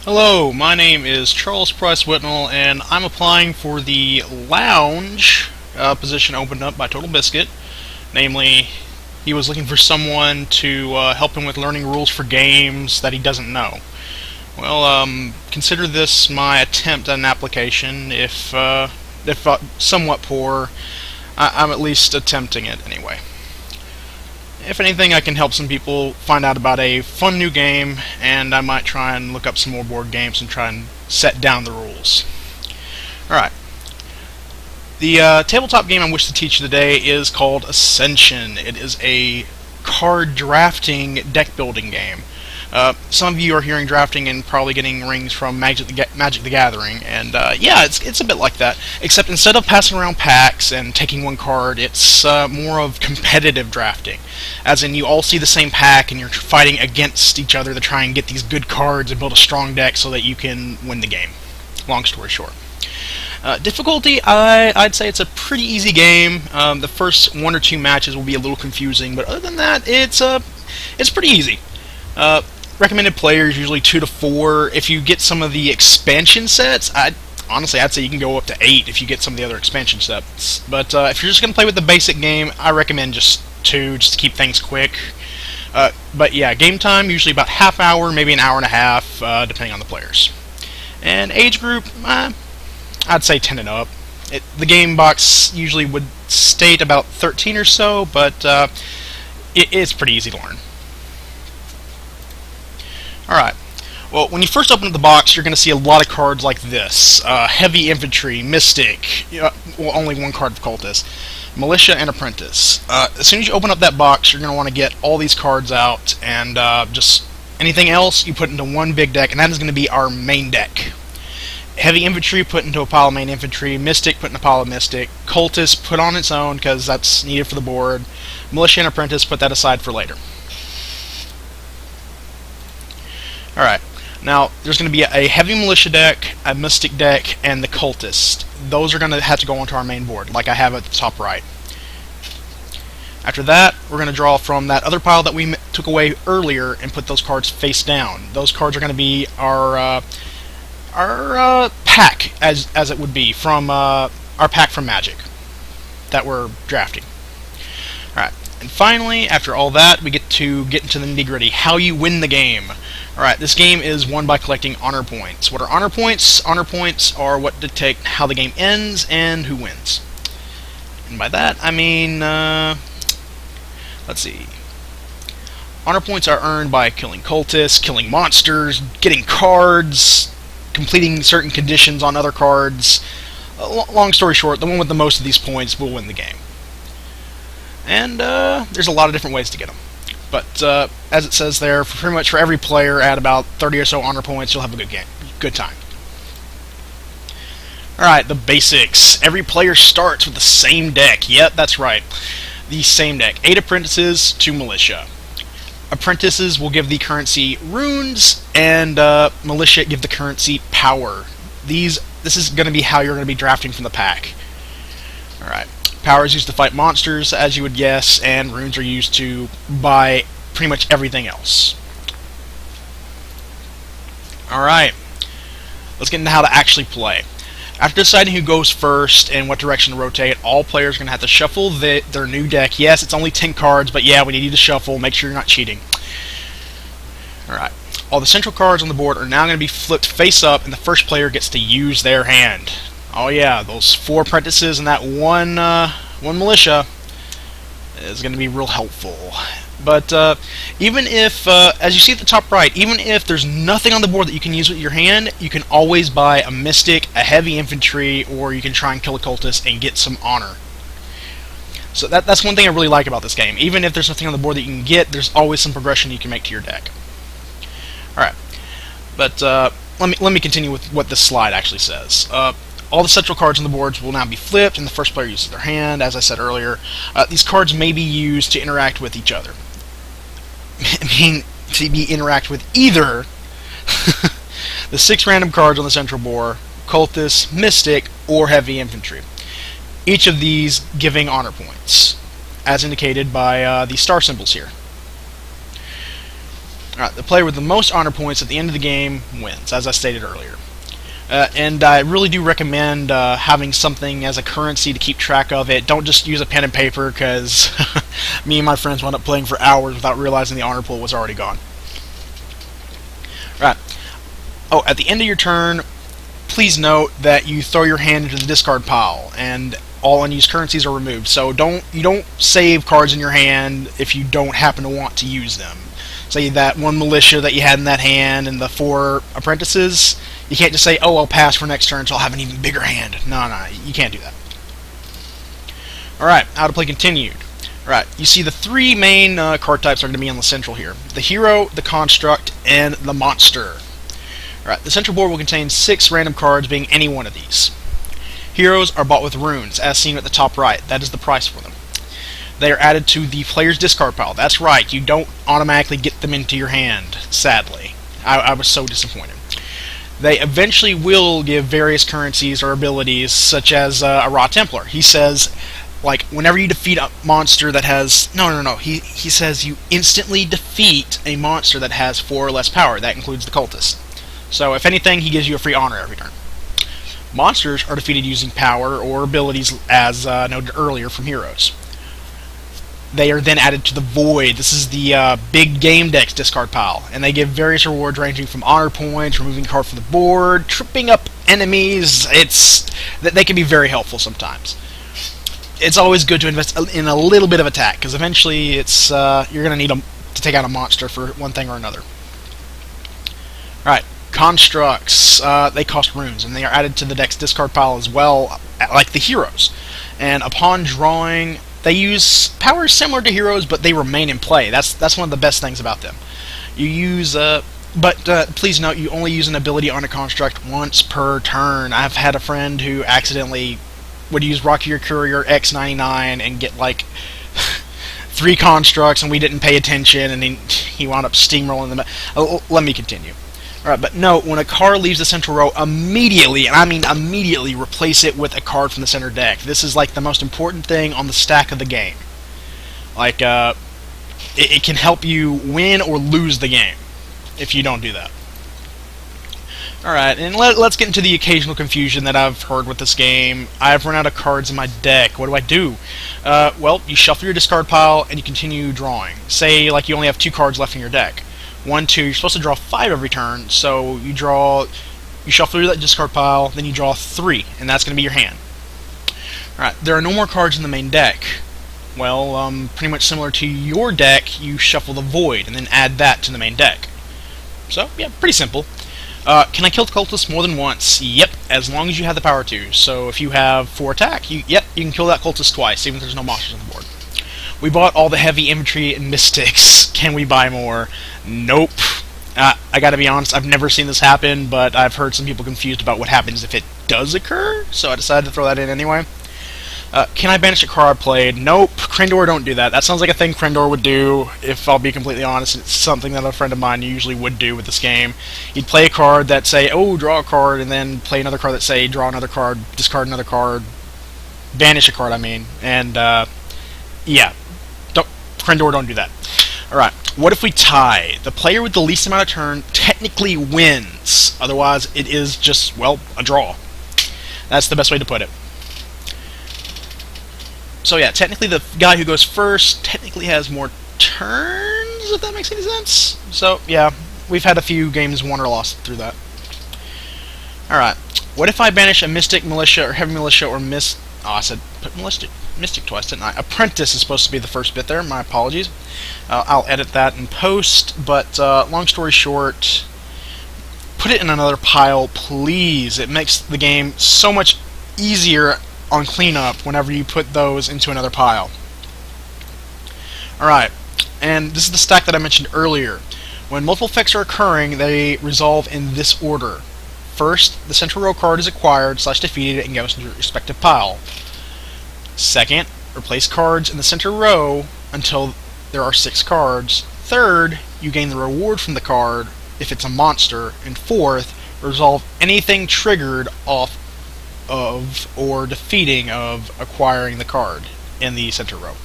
Hello, my name is Charles Price Whitnell, and I'm applying for the lounge position opened up by Total Biscuit. Namely, he was looking for someone to help him with learning rules for games that he doesn't know. Well, consider this my attempt at an application. If somewhat poor, I'm at least attempting it anyway. If anything, I can help some people find out about a fun new game, and I might try and look up some more board games and try and set down the rules. Alright. The tabletop game I wish to teach you today is called Ascension. It is a card drafting deck building game. Some of you are hearing drafting and probably getting rings from Magic the Gathering, and yeah, it's a bit like that. Except instead of passing around packs and taking one card, it's more of competitive drafting. As in, you all see the same pack and you're fighting against each other to try and get these good cards and build a strong deck so that you can win the game. Long story short. Difficulty, I'd say it's a pretty easy game. The first one or two matches will be a little confusing, but other than that, it's pretty easy. Recommended players usually 2 to 4. If you get some of the expansion sets, honestly, I'd say you can go up to 8 if you get some of the other expansion sets. But if you're just going to play with the basic game, I recommend just 2, just to keep things quick. But yeah, game time usually about half hour, maybe an hour and a half, depending on the players. And age group, I'd say 10 and up. The game box usually would state about 13 or so, but it's pretty easy to learn. Alright, well, when you first open up the box, you're going to see a lot of cards like this. Heavy Infantry, Mystic, well, only one card of Cultist, Militia, and Apprentice. As soon as you open up that box, you're going to want to get all these cards out, and just anything else you put into one big deck, and that is going to be our main deck. Heavy Infantry put into a pile of main infantry, Mystic put in a pile of Mystic, Cultist put on its own because that's needed for the board, Militia and Apprentice put that aside for later. Alright, now there's going to be a Heavy Militia deck, a Mystic deck, and the Cultist. Those are going to have to go onto our main board, like I have at the top right. After that, we're going to draw from that other pile that we took away earlier and put those cards face down. Those cards are going to be our pack, as it would be, from our pack from Magic that we're drafting. Alright, and finally, after all that, we get into the nitty-gritty, how you win the game. Alright, this game is won by collecting honor points. What are honor points? Honor points are what dictate how the game ends and who wins. And by that, I mean, let's see. Honor points are earned by killing cultists, killing monsters, getting cards, completing certain conditions on other cards. Long story short, the one with the most of these points will win the game. And there's a lot of different ways to get them. But as it says there, pretty much for every player at about 30 or so honor points, you'll have a good game, good time. Alright, the basics. Every player starts with the same deck. Yep, that's right. The same deck. 8 apprentices, 2 militia. Apprentices will give the currency runes, and militia give the currency power. This is going to be how you're going to be drafting from the pack. Alright. Power is used to fight monsters, as you would guess, and runes are used to buy pretty much everything else. Alright, let's get into how to actually play. After deciding who goes first and what direction to rotate, all players are going to have to shuffle their new deck. Yes, it's only 10 cards, but yeah, we need you to shuffle. Make sure you're not cheating. Alright, all the central cards on the board are now going to be flipped face up, and the first player gets to use their hand. Oh yeah, those 4 apprentices and that one militia is going to be real helpful. But even if, as you see at the top right, even if there's nothing on the board that you can use with your hand, you can always buy a Mystic, a Heavy Infantry, or you can try and kill a Cultist and get some honor. So that's one thing I really like about this game. Even if there's nothing on the board that you can get, there's always some progression you can make to your deck. Alright, but let me continue with what this slide actually says. All the central cards on the boards will now be flipped, and the first player uses their hand, as I said earlier. These cards may be used to interact with each other. I mean, interact with either the 6 random cards on the central board, Cultist, Mystic, or Heavy Infantry. Each of these giving honor points, as indicated by the star symbols here. Alright, the player with the most honor points at the end of the game wins, as I stated earlier. And I really do recommend having something as a currency to keep track of it. Don't just use a pen and paper, because me and my friends wound up playing for hours without realizing the honor pool was already gone. Right. Oh, at the end of your turn, please note that you throw your hand into the discard pile, and all unused currencies are removed. So you don't save cards in your hand if you don't happen to want to use them. Say that one militia that you had in that hand and the 4 apprentices, you can't just say, oh, I'll pass for next turn so I'll have an even bigger hand. No, you can't do that. Alright, how to play continued. Alright, you see the 3 main card types are going to be on the central here. The hero, the construct, and the monster. Alright, the central board will contain 6 random cards, being any one of these. Heroes are bought with runes, as seen at the top right. That is the price for them. They are added to the player's discard pile. That's right, you don't automatically get them into your hand, sadly. I was so disappointed. They eventually will give various currencies or abilities, such as a Raw Templar. He says, like, whenever you defeat a monster that has... No. He says you instantly defeat a monster that has 4 or less power. That includes the cultist. So, if anything, he gives you a free honor every turn. Monsters are defeated using power or abilities, as noted earlier, from heroes. They are then added to the Void. This is the big game deck's discard pile, and they give various rewards ranging from honor points, removing a card from the board, tripping up enemies. They can be very helpful sometimes. It's always good to invest in a little bit of attack, because eventually you're going to need to take out a monster for one thing or another. Alright, constructs. They cost runes, and they are added to the deck's discard pile as well, like the heroes. And upon drawing, they use powers similar to heroes, but they remain in play. That's one of the best things about them. You use, but please note, you only use an ability on a construct once per turn. I've had a friend who accidentally would use Rocky Your Courier X99 and get like 3 constructs, and we didn't pay attention, and he wound up steamrolling them. Let me continue. Alright, but note, when a card leaves the central row, immediately, and I mean immediately, replace it with a card from the center deck. This is like the most important thing on the stack of the game. Like, it can help you win or lose the game if you don't do that. Alright, and let's get into the occasional confusion that I've heard with this game. I've run out of cards in my deck. What do? Well, you shuffle your discard pile and you continue drawing. Say, like, you only have 2 cards left in your deck. 1, 2, you're supposed to draw 5 every turn, so you shuffle through that discard pile, then you draw 3, and that's going to be your hand. Alright, there are no more cards in the main deck. Well, pretty much similar to your deck, you shuffle the Void, and then add that to the main deck. So, yeah, pretty simple. Can I kill the cultist more than once? Yep, as long as you have the power to. So if you have 4 attack, you can kill that cultist twice, even if there's no monsters on the board. We bought all the heavy infantry and mystics. Can we buy more? Nope. I gotta be honest, I've never seen this happen, but I've heard some people confused about what happens if it does occur, so I decided to throw that in anyway. Can I banish a card I played? Nope. Krendor don't do that. That sounds like a thing Krendor would do, if I'll be completely honest. It's something that a friend of mine usually would do with this game. He'd play a card that say, oh, draw a card, and then play another card that say, draw another card, discard another card, banish a card, I mean. And, yeah. Krendor don't do that. Alright, what if we tie? The player with the least amount of turn technically wins. Otherwise, it is just, well, a draw. That's the best way to put it. So yeah, technically the guy who goes first technically has more turns, if that makes any sense. So, yeah, we've had a few games won or lost through that. Alright, what if I banish a Mystic, Militia, or Heavy Militia, or Oh, I said put Mystic twice, didn't I? Apprentice is supposed to be the first bit there, my apologies. I'll edit that in post, but long story short, put it in another pile, please. It makes the game so much easier on cleanup whenever you put those into another pile. Alright, and this is the stack that I mentioned earlier. When multiple effects are occurring, they resolve in this order. First, the central row card is acquired / defeated and goes into the respective pile. Second, replace cards in the center row until there are 6 cards. Third, you gain the reward from the card if it's a monster. And fourth, resolve anything triggered off of or defeating of acquiring the card in the center row,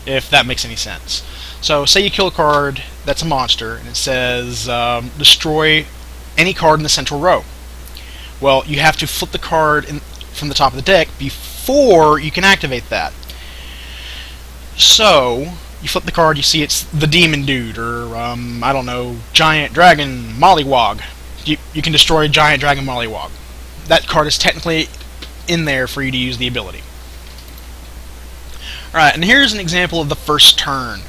if that makes any sense. So say you kill a card, that's a monster, and it says destroy any card in the central row. Well, you have to flip the card from the top of the deck before you can activate that. So, you flip the card, you see it's the Demon Dude, or, I don't know, Giant Dragon Mollywog. You can destroy Giant Dragon Mollywog. That card is technically in there for you to use the ability. Alright, and here's an example of the first turn.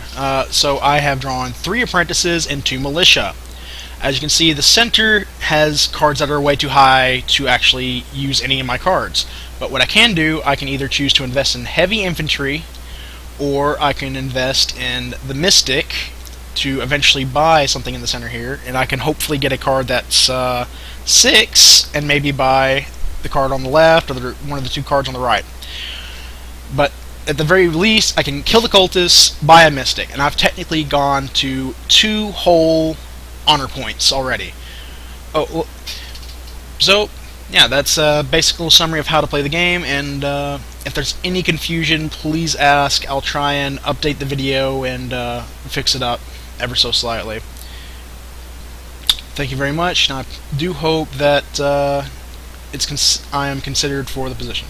So I have drawn 3 Apprentices and 2 Militia. As you can see, the center has cards that are way too high to actually use any of my cards. But what I can do, I can either choose to invest in Heavy Infantry, or I can invest in the Mystic to eventually buy something in the center here, and I can hopefully get a card that's 6, and maybe buy the card on the left, or one of the 2 cards on the right. But at the very least, I can kill the cultists, buy a Mystic, and I've technically gone to 2 whole honor points already. Oh, well, so yeah, that's a basic little summary of how to play the game, and if there's any confusion, please ask. I'll try and update the video and fix it up ever so slightly. Thank you very much, and I do hope that I am considered for the position.